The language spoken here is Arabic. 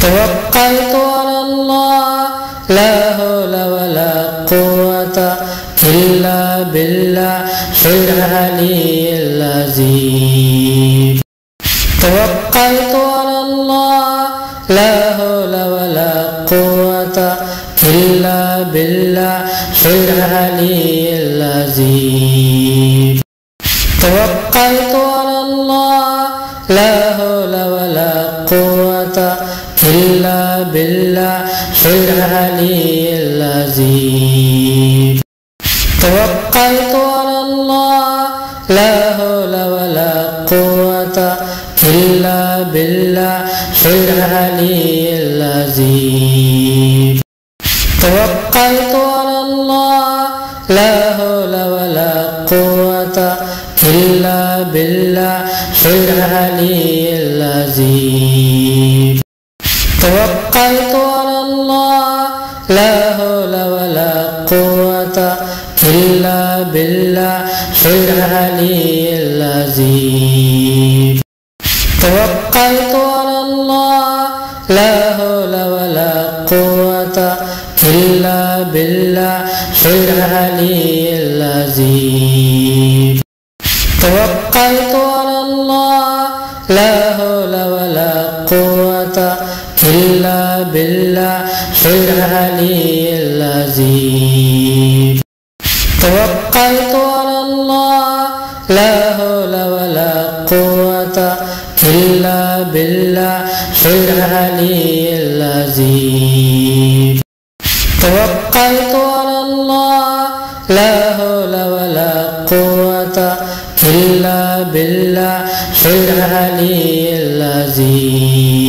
توكلت على الله لا حول ولا قوة إلا بالله العلي العظيم توكلت على الله لا حول ولا قوة إلا بالله العلي العظيم توكلت على الله لا حول ولا قوة إلا بالله العلي العظيم توكلت على الله لا حول ولا قوة إلا بالله العلي العظيم توكلت على الله لا حول ولا قوة إلا بالله العلي العظيم توكلت على الله لا حول ولا قوة إلا بالله العلي العظيم توكلت على الله لا حول ولا قوة إلا بالله العلي العظيم توكلت على الله لا حول ولا قوة إلا بالله العلي العظيم توكلت على الله لا حول ولا قوة إلا بالله العلي العظيم توكلت على الله لا حول ولا قوة إلا بالله العلي العظيم